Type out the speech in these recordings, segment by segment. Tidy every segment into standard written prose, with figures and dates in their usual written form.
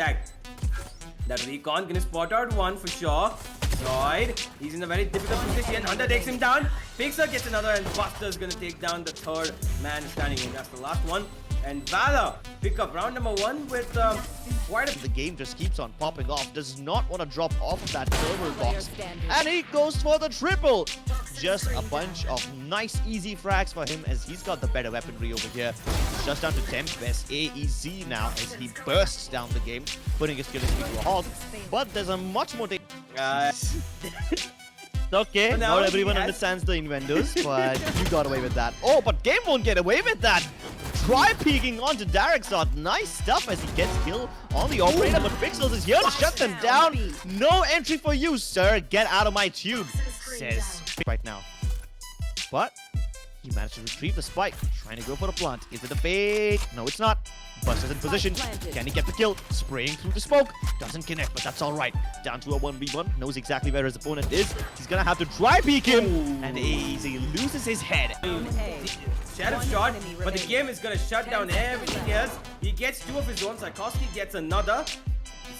exact. That recon gonna spot out one for sure. Zoid, he's in a very difficult position. Hunter takes him down. Pixel gets another, and Buster's gonna take down the third man standing in. That's the last one. And Valor pick up round number 1 with quite a... The game just keeps on popping off. Does not want to drop off of that server box. And he goes for the triple. Just a bunch of nice, easy frags for him as he's got the better weaponry over here. Just down to 10th best AEZ now as he bursts down the game, putting his killing streak to a halt. But there's a much more... Okay, not everyone understands the innuendos, but you got away with that. Oh, but Game won't get away with that. Try peeking onto Darexot. Nice stuff as he gets kill on the operator, but Pixels is here to shut them down. No entry for you, sir. Get out of my tube, says right now. But he managed to retrieve the spike, trying to go for a plant. Is it a fake? No, it's not. Buster's in position. Can he get the kill? Spraying through the smoke. Doesn't connect, but that's alright. Down to a 1v1. Knows exactly where his opponent is. He's gonna have to try peek him. And Easy loses his head. Shadow shot, but the game is gonna shut down everything else. He gets 2 of his own. Psychowski gets another.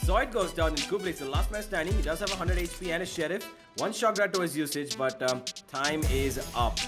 Zoid goes down in Kublik is the last man standing. He does have 100 HP and a Sheriff. 1 shock grad to his usage, but time is up.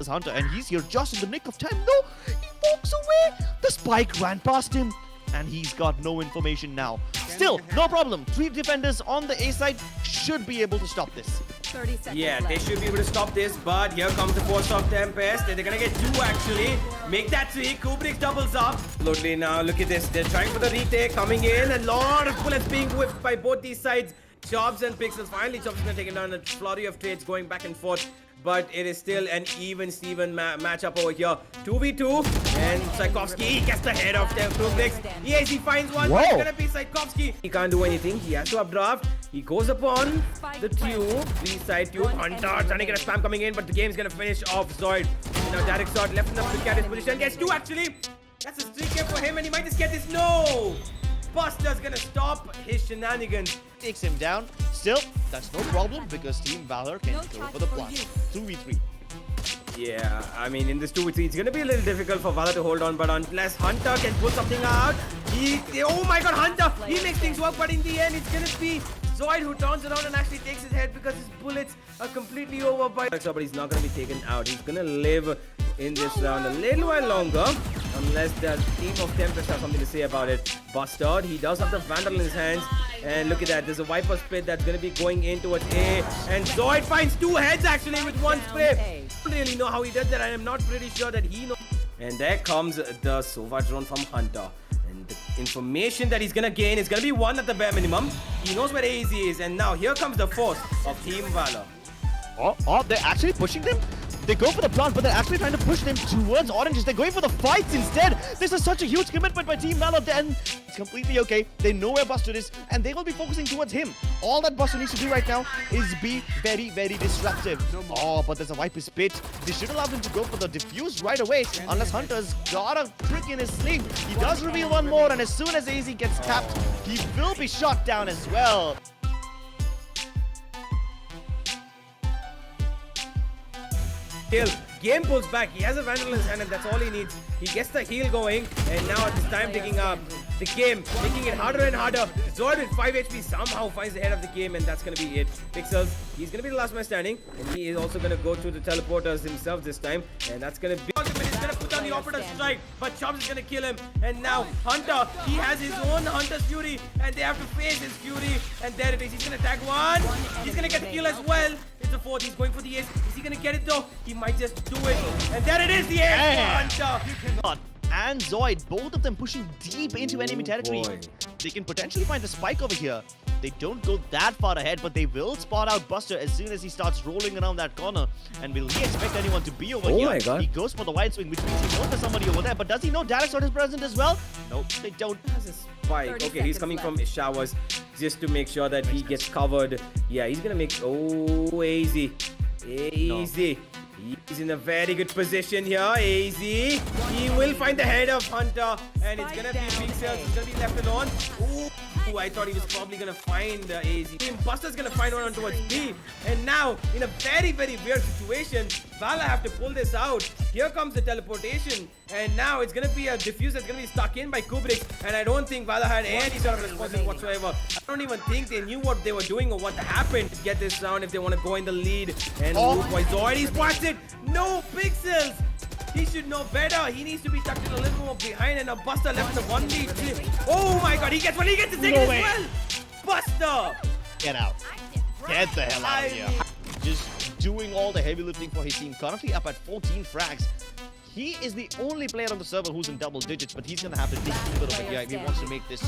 Hunter, and he's here just in the nick of time. No, he walks away. The spike ran past him, and he's got no information now. Still, no problem. 3 defenders on the A side should be able to stop this. 30 seconds left. They should be able to stop this, but here comes the force of Tempest. They're gonna get 2 actually. Make that 3. Kubrick doubles up. Slowly now, look at this. They're trying for the retake, coming in. A lot of bullets being whipped by both these sides. Chops and Pixels. Finally, Chops is gonna take him down. A flurry of trades going back and forth. But it is still an even-Steven matchup over here. 2v2, and Psychowski gets the head of them. Yes, he finds one, but it's gonna be Psychowski. He can't do anything. He has to updraft. He goes upon the tube, B-side tube. Hunter trying to get a spam coming in, but the game's gonna finish off Zoid. Now Darexot left enough to get his position. Gets 2 actually. That's a streak here for him, and he might just get this. No! Buster's gonna stop his shenanigans. Takes him down. Still, that's no problem because Team Valor can go for the plant. 2v3. Yeah, I mean, in this 2v3, it's gonna be a little difficult for Valor to hold on, but unless Hunter can pull something out, oh my god, Hunter! He makes things work, but in the end, it's gonna be Zoid who turns around and actually takes his head because his bullets are completely over by... But he's not gonna be taken out. He's gonna live in this round a little while longer, unless the team of Tempest have something to say about it. Bustard, he does have the Vandal in his hands, and look at that, there's a Viper Spit that's gonna be going in towards A, and Zoid finds 2 heads actually with 1 spray. I don't really know how he does that. I am not pretty sure that he knows. And there comes the Sova drone from Hunter. And the information that he's gonna gain is gonna be 1 at the bare minimum. He knows where AZ is, and now here comes the force of Team Valor. Oh, they're actually pushing them? They go for the plant, but they're actually trying to push them towards oranges. They're going for the fights instead. This is such a huge commitment by Team Valor, and it's completely okay. They know where Buster is, and they will be focusing towards him. All that Buster needs to do right now is be very, very disruptive. Oh, but there's a Viper Spit. They should allow him to go for the diffuse right away, unless Hunter's got a trick in his sleeve. He does reveal 1 more, and as soon as AZ gets tapped, he will be shot down as well. Game pulls back. He has a Vandal in his hand, and that's all he needs. He gets the heal going, and now at this time taking up the game, making it harder and harder. Zoid with 5 HP somehow finds the head of the game, and that's gonna be it. Pixels, he's gonna be the last man standing, and he is also gonna go to the teleporters himself this time, and that's gonna be... He's gonna put down the Operator Strike, but Chops is gonna kill him, and now Hunter, he has his own Hunter's Fury, and they have to face his Fury, and there it is. He's gonna tag 1. He's gonna get the kill as well. It's a 4th. He's going for the ace. Is he gonna get it though? He might just do it, and there it is, the ace for Hunter. And Zoid, both of them pushing deep into enemy territory. They can potentially find a spike over here. They don't go that far ahead, but they will spot out Buster as soon as he starts rolling around that corner. And will he expect anyone to be over here? My god. He goes for the wide swing, which means he knows there's somebody over there. But does he know Darexot is present as well? No, they don't. Has a spike. Okay, he's coming from his showers just to make sure that he gets covered. Yeah, he's gonna make... Oh, easy. Easy. He's in a very good position here. AZ. He will find the head of Hunter. And it's gonna be Pixels. He's gonna be left alone. Ooh, I thought he was probably gonna find AZ. Buster's gonna find one on towards B. And now, in a very, very weird situation, Valor have to pull this out. Here comes the teleportation. And now it's gonna be a diffuse that's gonna be stuck in by Kubrick. And I don't think Valor had any sort of response whatsoever. I don't even think they knew what they were doing or what happened to get this round if they want to go in the lead. And boy, Zoid, he's watched it. No Pixels. He should know better. He needs to be tucked in a little more behind, and a Buster left the 1v2. Oh my god, he gets one. He gets the second as well. Buster. Get out. Get the hell out of here. Just doing all the heavy lifting for his team. Currently up at 14 frags. He is the only player on the server who's in double digits, but he's gonna have to dig deeper over here if he wants to make this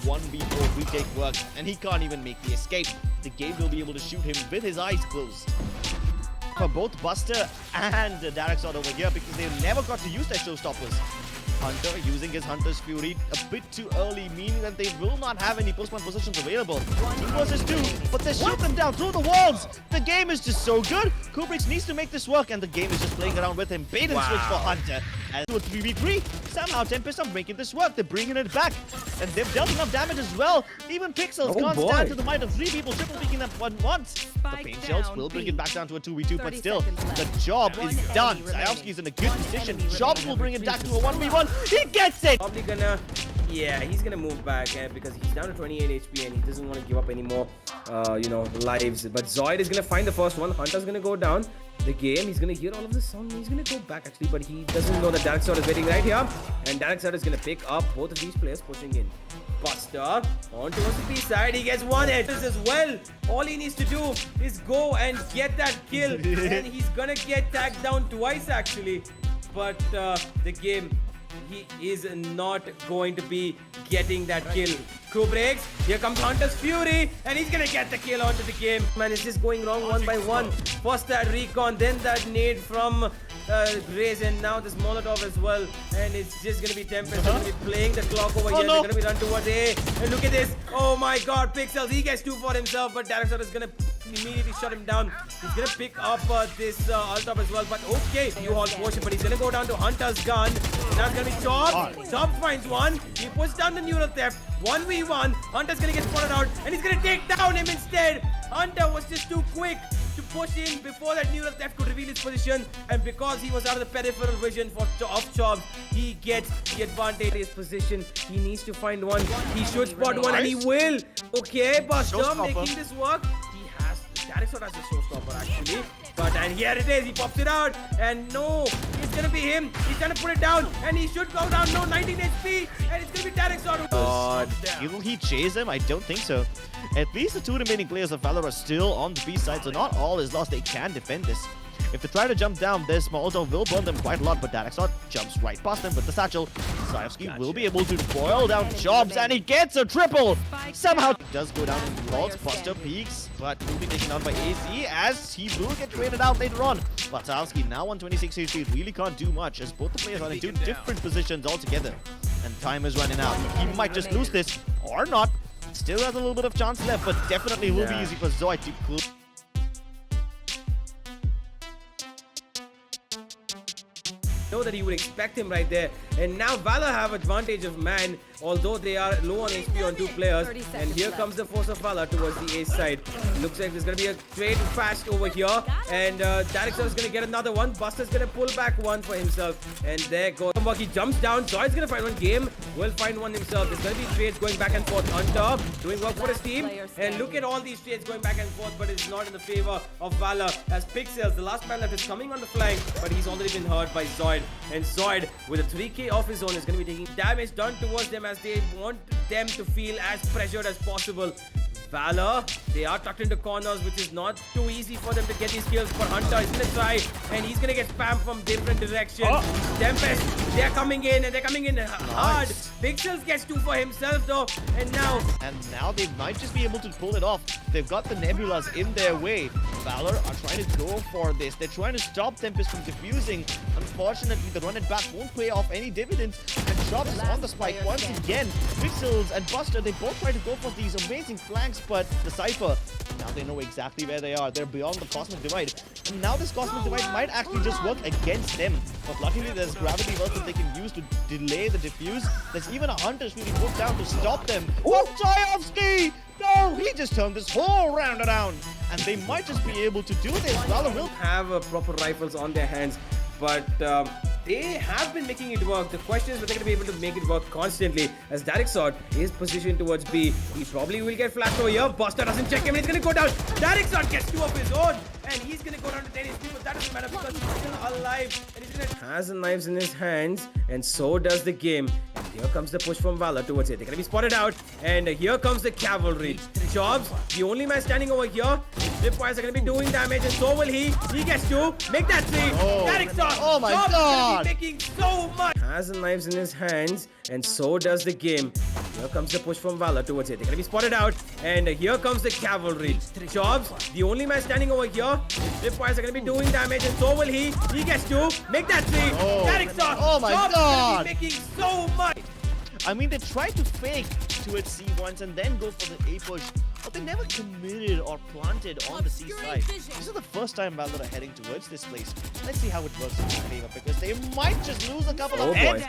1v4 retake work. And he can't even make the escape. The game will be able to shoot him with his eyes closed. For both Buster and Darexod over here, because they never got to use their showstoppers. Hunter using his Hunter's Fury a bit too early, meaning that they will not have any post-one positions available. 2 versus 2, but they shoot them down through the walls. The game is just so good. Kubrick needs to make this work, and the game is just playing around with him. Bait and switch for Hunter. And to a 3v3, somehow Tempest are making this work. They're bringing it back, and they've dealt enough damage as well. Even Pixels can't stand to the might of 3 people triple picking that one once. The paint shells will bring it back down to a 2v2, but still, the job is done. Sayovsky's in a good position. Jobs will bring it back to a 1v1. He gets it! Probably gonna, yeah, he's gonna move back because he's down to 28 HP and he doesn't want to give up any more, lives. But Zoid is gonna find the first one. Hunter's gonna go down the game. He's gonna hear all of this sound. He's gonna go back actually, but he doesn't know that Darexod is waiting right here. And Darexod is gonna pick up both of these players pushing in. Buster on towards the B side. He gets one hit as well. All he needs to do is go and get that kill. And he's gonna get tagged down twice actually. But the game, he is not going to be getting that kill. Kubrick, here comes Hunter's Fury, and he's gonna get the kill onto the game. Man, it's just going wrong one by one. First that recon, then that nade from Graze, and now this Molotov as well. And it's just gonna be Tempest gonna be playing the clock over here. They're gonna be run towards A. And look at this. Oh my god, Pixels, he gets 2 for himself, but Darexod is gonna immediately shut him down. He's gonna pick up this Altop as well, but okay, U-Haul portion, but he's gonna go down to Hunter's gun. Now it's gonna be Chop. Chop finds one. He puts down the neural theft. 1v1. Hunter's gonna get spotted out, and he's gonna take down him instead. Hunter was just too quick to push in before that neural theft could reveal his position, and because he was out of the peripheral vision of Chop, he gets the advantage in his position. He needs to find one. He should spot one, and he will. Okay, Buster making this work. Darexod has a showstopper actually, and here it is. He pops it out, and no, it's gonna be him. He's gonna put it down, and he should go down. No, 19 HP, and it's gonna be Darexod. Will he chase him? I don't think so. At least the 2 remaining players of Valor are still on the B side, so not all is lost. They can defend this. If they try to jump down, this Molotov will burn them quite a lot, but Darexod jumps right past them with the satchel. Sayovsky will be able to boil down Jobs, and he gets a triple! Somehow does go down in vaults. Buster peaks, but will be taken out by AZ as he will get traded out later on. But Sayovsky now on 26 HP really can't do much as both the players are in 2 different positions altogether. And time is running out. He might just lose this, or not. Still has a little bit of chance left, but definitely will be easy for Zoid to close. Know that you would expect him right there, and now Valor have advantage of man, although they are low on HP on 2 players. And here comes the force of Valor towards the A side. Looks like there's gonna be a trade fast over here, and Darexod is gonna get another one. Buster's gonna pull back one for himself, and there goes. He jumps down. Zoid's gonna find one. Game will find one himself. There's gonna be trades going back and forth. Hunter doing work for his team, and look at all these trades going back and forth, but it's not in the favor of Valor as Pixels, the last man left, is coming on the flank, but he's already been hurt by Zoid. And Zoid, with a 3k of his own, is going to be taking damage done towards them as they want them to feel as pressured as possible. Valor, they are tucked into corners, which is not too easy for them to get these kills. But Hunter is going to try, and he's going to get spammed from different directions. Tempest, they're coming in, and they're coming in hard. Pixels gets 2 for himself, though, and now they might just be able to pull it off. They've got the Nebulas in their way. Valor are trying to go for this. They're trying to stop Tempest from defusing. Unfortunately, the run it back won't pay off any dividends. And Chops is on the spike once again. Pixels and Buster, they both try to go for these amazing flanks, but the Cypher, now they know exactly where they are. They're beyond the Cosmic Divide. And now this Cosmic Divide might actually just work against them. But luckily there's Gravity Wells that they can use to delay the defuse. There's even a Hunter shooting put down to stop them. Zayovsky! No, he just turned this whole round around. And they might just be able to do this. Valor will have proper rifles on their hands, but they have been making it work. The question is whether they're going to be able to make it work constantly, as Darksod is positioned towards B. He probably will get flashed over here. Buster doesn't check him, and he's going to go down. Darksod gets 2 of his own, and he's going to go down to 10 HP, but that doesn't matter because he's still alive, and he's going to has the knives in his hands, and so does the game. And here comes the push from Valor towards it. They're going to be spotted out, and here comes the cavalry. Jobs, the only man standing over here. Tripwires are going to be doing damage, and so will he. He gets 2. Make that 3. Darksod. Oh my Jobs God. making so much. Has the knives in his hands, and so does the game. Here comes the push from Valor towards it. They're going to be spotted out, and here comes the cavalry. Jobs, the only man standing over here. Tripwires are going to be doing damage, and so will he. He gets 2. Make that 3. Darksod. Oh my Jobs God. making so much. I mean, they tried to fake towards C once and then go for the A push, but they never committed or planted on the C side. This is the first time Valor are heading towards this place. Let's see how it works in their favor, because they might just lose a couple of heads.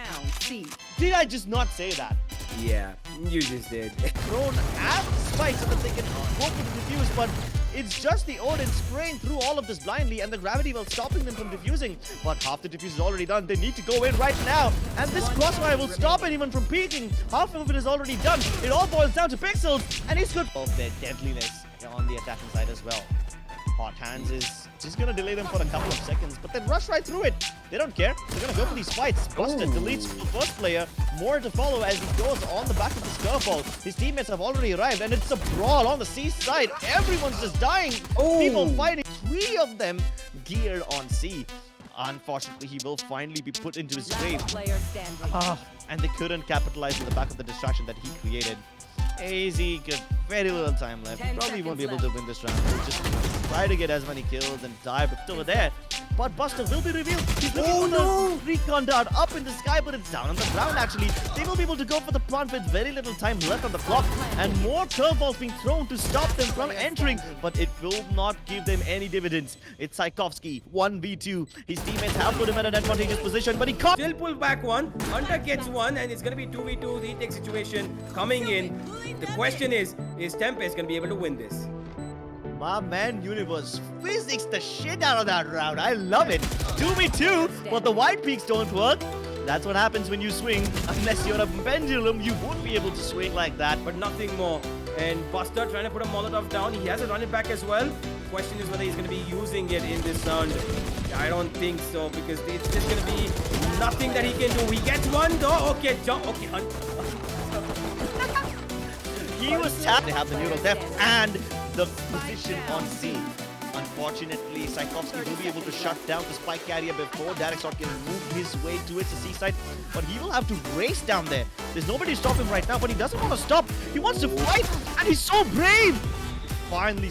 Did I just not say that? Yeah, you just did. Thrown at the spike so that they can go for the defuse, but it's just the Odin spraying through all of this blindly, and the Gravity Well stopping them from defusing. But half the defuse is already done. They need to go in right now, and this crossfire will stop anyone from peeking. Half of it is already done. It all boils down to Pixels, and he's good of their deadliness on the attacking side as well. Hot Hands is just gonna delay them for a couple of seconds, but then rush right through it. They don't care. They're gonna go for these fights. Buster deletes the first player. More to follow as he goes on the back of this curveball. His teammates have already arrived, and it's a brawl on the C side. Everyone's just dying. People fighting. 3 of them geared on C. Unfortunately, he will finally be put into his grave. And they couldn't capitalize on the back of the distraction that he created. AZ got very little time left. He probably won't be able to win this round. He'll just try to get as many kills and die, but still there. But Buster will be revealed. He's looking for the recon dart up in the sky, but it's down on the ground actually. They will be able to go for the plant with very little time left on the clock, and more curveballs being thrown to stop them from entering, but it will not give them any dividends. It's Tchaikovsky, 1v2. His teammates have put him at an advantageous position, but he can't. Still pull back 1. Hunter gets 1, and it's going to be 2v2 retake situation coming in. The question is Tempest going to be able to win this? My man Universe physics the shit out of that round. I love it. 2v2, but the white peaks don't work. That's what happens when you swing. Unless you're a pendulum, you won't be able to swing like that. But nothing more. And Buster trying to put a Molotov down. He has a run it back as well. Question is whether he's going to be using it in this round. I don't think so, because it's just going to be nothing that he can do. He gets 1 though. Okay, jump. Okay, Hunter. He was tapped. They have the neural depth and the position on C. Unfortunately, Tchaikovsky will be able to shut down the spike carrier before Darksod can move his way towards the C side. But he will have to race down there. There's nobody to stop him right now, but he doesn't want to stop. He wants to fight, and he's so brave. Finally,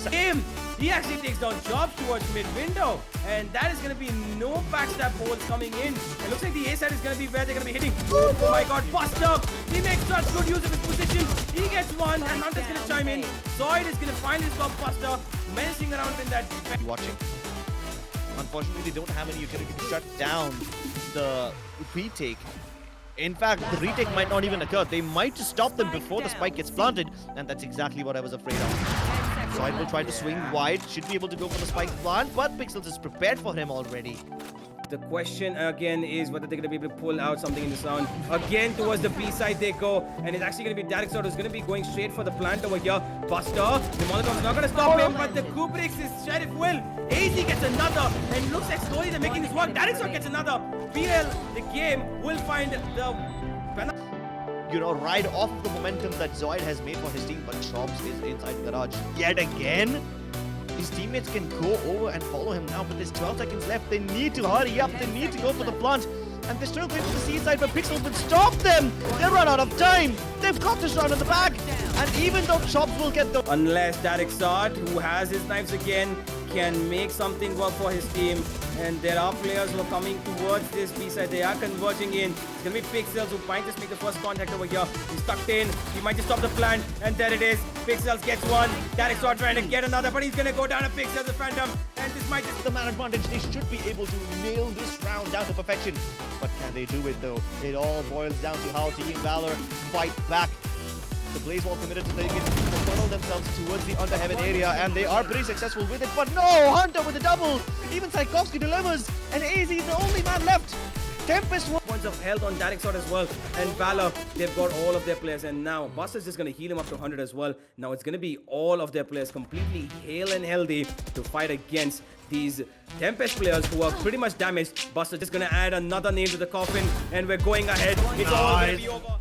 He actually takes down Jobs towards mid-window, and that is going to be no backstab balls coming in. It looks like the A side is going to be where they're going to be hitting. Oh my god, Buster! He makes such good use of his position. He gets 1, and Hunter's going to chime in. Zoid is going to finally stop Buster, menacing around in that. Watching. Unfortunately, they don't have any utility to shut down the retake. In fact, the retake might not even occur. They might just stop them before the spike gets planted, and that's exactly what I was afraid of. Zoid will try to swing wide, should be able to go for the spike plant, but Pixels is prepared for him already. The question again is whether they're going to be able to pull out something in this round. Again, towards the B side they go, and it's actually going to be Darksod who's going to be going straight for the plant over here. Buster, the Molotov's not going to stop him, but the Kubrick's is Sheriff Will. AZ gets another, and looks like slowly they're making this work. Darksod gets another. BL, the game, will find the You know, ride off of the momentum that Zoid has made for his team, but Chops is inside the garage yet again. His teammates can go over and follow him now, but there's 12 seconds left. They need to hurry up. They need to go for the plant. And they're still going to the C side, but Pixels will stop them. They run out of time. They've got this round in the bag. And even though Chops will get the... Unless Darksod, who has his knives again, can make something work for his team. And there are players who are coming towards this B-side. They are converging in. It's going to be Pixels who might just make the first contact over here. He's tucked in. He might just stop the plant. And there it is. Pixels gets one. Darixor trying to get another, but he's going to go down to Pixels, the Phantom. And this might just... The man advantage, they should be able to nail this round down to perfection. But can they do it though? It all boils down to how Team Valor fight back. The Blaze Wall committed to taking the funnel themselves towards the under heaven area, and they are pretty successful with it. But no, Hunter with the double. Even Tchaikovsky delivers, and AZ is the only man left. Tempest points of health on Darixor as well, and Valor, they've got all of their players, and now Buster's just going to heal him up to 100 as well. Now it's going to be all of their players completely hale and healthy to fight against these Tempest players who are pretty much damaged. Buster's just going to add another nail to the coffin, and we're going ahead. It's all going to be over.